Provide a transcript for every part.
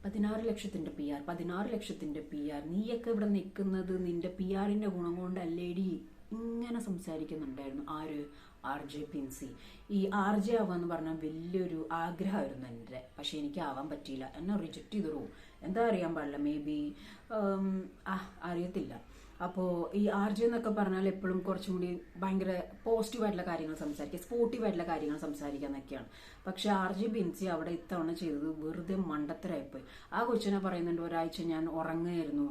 16 ലക്ഷത്തിന്റെ PR, 16 ലക്ഷത്തിന്റെ PR. നീയൊക്കെ ഇവിടെ നിൽക്കുന്നത് നിന്റെ PR-ന്റെ ഗുണം കൊണ്ടല്ലേടി. ഇങ്ങനെ സംസാരിക്കുന്നുണ്ടായിരുന്നു ആര്? RJ പിൻസി. ഈ RJ ആവാന്ന് പറഞ്ഞാൽ വലിയൊരു ആഗ്രഹമായിരുന്നു എൻ്റെ. പക്ഷെ എനിക്ക് ആവാൻ പറ്റിയില്ല. എന്നെ റിജക്റ്റ് ചെയ്തിടൂ. എന്താ അറിയാൻ പാടില്ല, മേ ബി അറിയത്തില്ല. അപ്പോൾ ഈ RJ എന്നൊക്കെ പറഞ്ഞാൽ എപ്പോഴും കുറച്ചും കൂടി ഭയങ്കര പോസിറ്റീവായിട്ടുള്ള കാര്യങ്ങൾ സംസാരിക്കുക, സ്പോർട്ടീവായിട്ടുള്ള കാര്യങ്ങൾ സംസാരിക്കുക എന്നൊക്കെയാണ്. പക്ഷെ RJ ബിൻസി അവിടെ ഇത്തവണ ചെയ്തത് വെറുതെ മണ്ടത്തരായിപ്പോയി. ആ കൊച്ചിനെ പറയുന്നുണ്ട് ഒരാഴ്ച ഞാൻ ഉറങ്ങായിരുന്നു,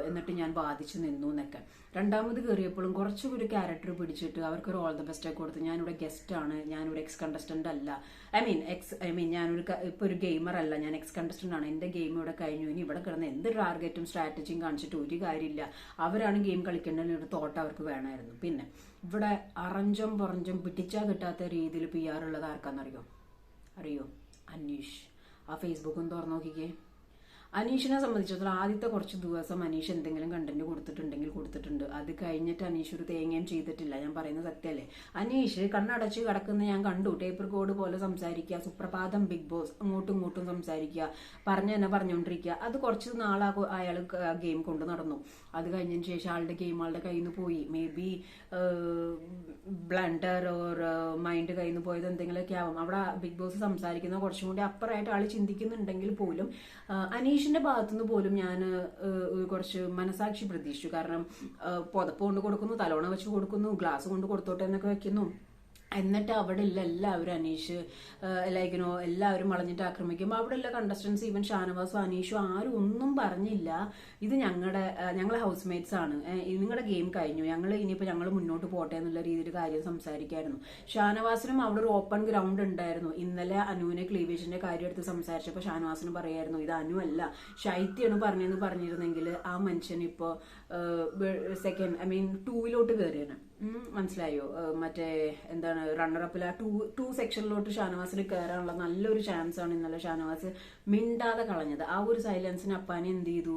എന്നിട്ട് ഞാൻ ബാധിച്ചു നിന്നു എന്നൊക്കെ. രണ്ടാമത് കയറിയപ്പോഴും കുറച്ചും ഒരു ക്യാരക്ടർ പിടിച്ചിട്ട് അവർക്കൊരു ഓൾ ദ ബെസ്റ്റ് ഒക്കെ കൊടുത്ത്, ഞാനിവിടെ ഗസ്റ്റ് ആണ്, ഞാനിവിടെ എക്സ് കണ്ടസ്റ്റന്റ് അല്ല, ഐ മീൻ ഞാനൊരു ഇപ്പൊ ഒരു ഗെയിമർ അല്ല, ഞാൻ എക്സ് കണ്ടസ്റ്റന്റ് ആണ്, എന്റെ ഗെയിം ഇവിടെ കഴിഞ്ഞു, ഇനി ഇവിടെ കിടന്ന് എന്ത് ടാർഗറ്റും സ്ട്രാറ്റജിയും കാണിച്ചിട്ട് ഒരു കാര്യമില്ല, അവരാണ് ഗെയിം കളിക്കേണ്ടതെന്നൊരു തോട്ട് അവർക്ക് വേണമായിരുന്നു. പിന്നെ ഇവിടെ അറഞ്ചും പുറഞ്ചും പിടിച്ചാൽ കിട്ടാത്ത രീതിയിൽ PR ഉള്ളത് ആർക്കാന്നറിയോ? അറിയോ? അനീഷ്. ആ ഫേസ്ബുക്ക് ഒന്ന് തുറന്നു നോക്കിക്കേ. അനീഷിനെ സംബന്ധിച്ചിടത്തോളം ആദ്യത്തെ കുറച്ച് ദിവസം അനീഷ് എന്തെങ്കിലും കണ്ടന്റ് കൊടുത്തിട്ടുണ്ടെങ്കിൽ കൊടുത്തിട്ടുണ്ട്. അത് കഴിഞ്ഞിട്ട് അനീഷ് ഒരു തേങ്ങയും ചെയ്തിട്ടില്ല. ഞാൻ പറയുന്നത് സത്യമല്ലേ? അനീഷ് കണ്ണടച്ച് കിടക്കുന്ന ഞാൻ കണ്ടു. ടേപ്പ് റെക്കോർഡ് പോലെ സംസാരിക്കുക, സുപ്രഭാതം ബിഗ് ബോസ്, അങ്ങോട്ടും ഇങ്ങോട്ടും സംസാരിക്കുക, തന്നെ പറഞ്ഞുകൊണ്ടിരിക്കുക. അത് കുറച്ച് നാളാകും അയാൾ ഗെയിം കൊണ്ട് നടന്നു. അത് കഴിഞ്ഞതിന് ശേഷം ആളുടെ ഗെയിം ആളുടെ കയ്യിൽ നിന്ന് പോയി. May be blunder or mind കയ്യിൽ നിന്ന് പോയത് എന്തെങ്കിലുമൊക്കെ ആവും. അവിടെ ബിഗ് ബോസ് സംസാരിക്കുന്ന കുറച്ചും കൂടി അപ്പുറമായിട്ട് ആൾ ചിന്തിക്കുന്നുണ്ടെങ്കിൽ പോലും അനീഷിന്റെ ഭാഗത്തുനിന്ന് പോലും ഞാൻ കുറച്ച് മനസാക്ഷി പ്രതീക്ഷിച്ചു. കാരണം പുതപ്പ് കൊണ്ട് കൊടുക്കുന്നു, തലോണ വെച്ച് കൊടുക്കുന്നു, ഗ്ലാസ് കൊണ്ട് കൊടുത്തോട്ടെ എന്നൊക്കെ വെക്കുന്നു. എന്നിട്ട് അവിടെ ഇല്ല എല്ലാവരും അനീഷ് ലൈക്കിനോ എല്ലാവരും വളഞ്ഞിട്ട് ആക്രമിക്കുമ്പോൾ അവിടെ ഉള്ള കണ്ടസ്റ്റൻസ്, ഈവൻ ഷാനവാസും അനീഷും ആരും ഒന്നും പറഞ്ഞില്ല. ഇത് ഞങ്ങൾ ഹൗസ് മേറ്റ്സ് ആണ്, നിങ്ങളുടെ ഗെയിം കഴിഞ്ഞു, ഇനിയിപ്പോൾ ഞങ്ങൾ മുന്നോട്ട് പോട്ടെ എന്നുള്ള രീതിയിൽ കാര്യം സംസാരിക്കായിരുന്നു. ഷാനവാസിനും അവിടെ ഒരു ഓപ്പൺ ഗ്രൗണ്ട് ഉണ്ടായിരുന്നു. ഇന്നലെ അനുവിനെ ക്ലീവേജിന്റെ കാര്യം എടുത്ത് സംസാരിച്ചപ്പോൾ ഷാനവാസിന് പറയായിരുന്നു ഇത് അനു അല്ല ശൈത്യാണ് പറഞ്ഞെന്ന് പറഞ്ഞിരുന്നെങ്കിൽ ആ മനുഷ്യൻ ഇപ്പോൾ സെക്കൻഡ് 2 കയറിയാണ്. മനസ്സിലായോ? മറ്റേ എന്താണ് റണ്ണറപ്പിൽ ആ 2 സെക്ഷനിലോട്ട് ഷാനവാസിന് കയറാനുള്ള നല്ലൊരു ചാൻസ് ആണ് ഇന്നലെ ഷാനവാസ് മിണ്ടാതെ കളഞ്ഞത്. ആ ഒരു സൈലൻസിന് അപ്പാനെ എന്ത് ചെയ്തു?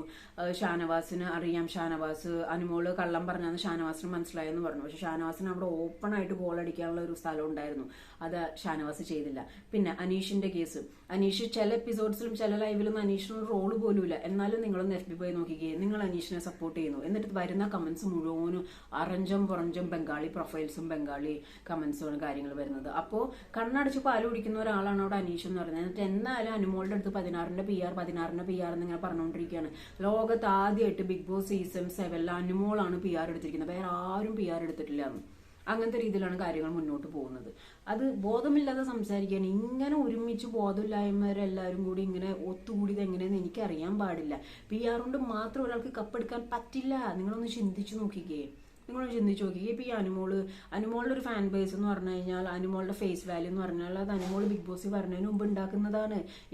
ഷാനവാസിന് അറിയാം, ഷാനവാസ് അനുമോള് കള്ളം പറഞ്ഞാന്ന് ഷാനവാസിന് മനസ്സിലായെന്ന് പറഞ്ഞു. പക്ഷെ ഷാനവാസിന് അവിടെ ഓപ്പൺ ആയിട്ട് ഗോൾ അടിക്കാനുള്ള ഒരു സ്ഥലം ഉണ്ടായിരുന്നു. അത് ഷാനവാസ് ചെയ്തില്ല. പിന്നെ അനീഷിന്റെ കേസ്, അനീഷ് ചില എപ്പിസോഡ്സിലും ചില ലൈവിലും അനീഷിന് റോള് പോലും ഇല്ല. എന്നാലും നിങ്ങളൊന്ന് FB പോയി നോക്കിക്കേ, നിങ്ങൾ അനീഷിനെ സപ്പോർട്ട് ചെയ്യുന്നു. എന്നിട്ട് വരുന്ന കമന്റ്സ് മുഴുവനും അറഞ്ചും പുറഞ്ചും ബംഗാളി പ്രൊഫൈൽസും ബംഗാളി കമന്റ്സും കാര്യങ്ങൾ വരുന്നത്. അപ്പോൾ കണ്ണടച്ച് പാല് കുടിക്കുന്ന ഒരാളാണ് അവിടെ അനീഷ് എന്ന് പറയുന്നത്. എന്നിട്ട് എന്നാലും അനുമോളുടെ അടുത്ത് 16ന്റെ PR എന്നിങ്ങനെ പറഞ്ഞുകൊണ്ടിരിക്കുകയാണ്. ലോകത്ത് ആദ്യമായിട്ട് ബിഗ് ബോസ് സീസൺ 7 അനുമോളാണ് PR എടുത്തിരിക്കുന്നത്, വേറെ ആരും PR എടുത്തിട്ടില്ല. അങ്ങനത്തെ രീതിയിലാണ് കാര്യങ്ങൾ മുന്നോട്ട് പോകുന്നത്. അത് ബോധമില്ലാതെ സംസാരിക്കാൻ ഇങ്ങനെ ഒരുമിച്ച് ബോധമില്ലായ്മരെല്ലാവരും കൂടി ഇങ്ങനെ ഒത്തുകൂടിയത് എങ്ങനെയെന്ന് എനിക്കറിയാൻ പാടില്ല. PR കൊണ്ട് മാത്രം ഒരാൾക്ക് കപ്പെടുക്കാൻ പറ്റില്ല. നിങ്ങളൊന്ന് ചിന്തിച്ചു നോക്കിക്കേ. ഇപ്പൊ ഈ അനുമോളുടെ ഒരു ഫാൻ ബേസ് എന്ന് പറഞ്ഞു കഴിഞ്ഞാൽ, അനുമോളുടെ ഫേസ് വാല്യൂ എന്ന് പറഞ്ഞാൽ അത് അനുമോൾ ബിഗ് ബോസ് പറഞ്ഞതിന് മുമ്പ്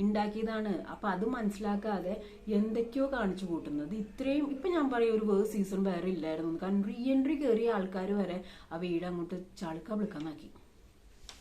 ഉണ്ടാക്കിയതാണ്. അപ്പൊ അത് മനസ്സിലാക്കാതെ എന്തൊക്കെയോ കാണിച്ചു കൂട്ടുന്നത്. ഇത്രയും ഇപ്പൊ ഞാൻ പറയും ഒരു വേഴ്സ് സീസൺ വേറെ ഇല്ലായിരുന്നു. കാരണം റീ എൻട്രി കയറിയ ആൾക്കാർ വരെ ആ വീട് അങ്ങോട്ട് ചാളിക്കാ വിളിക്കാന്നാക്കി.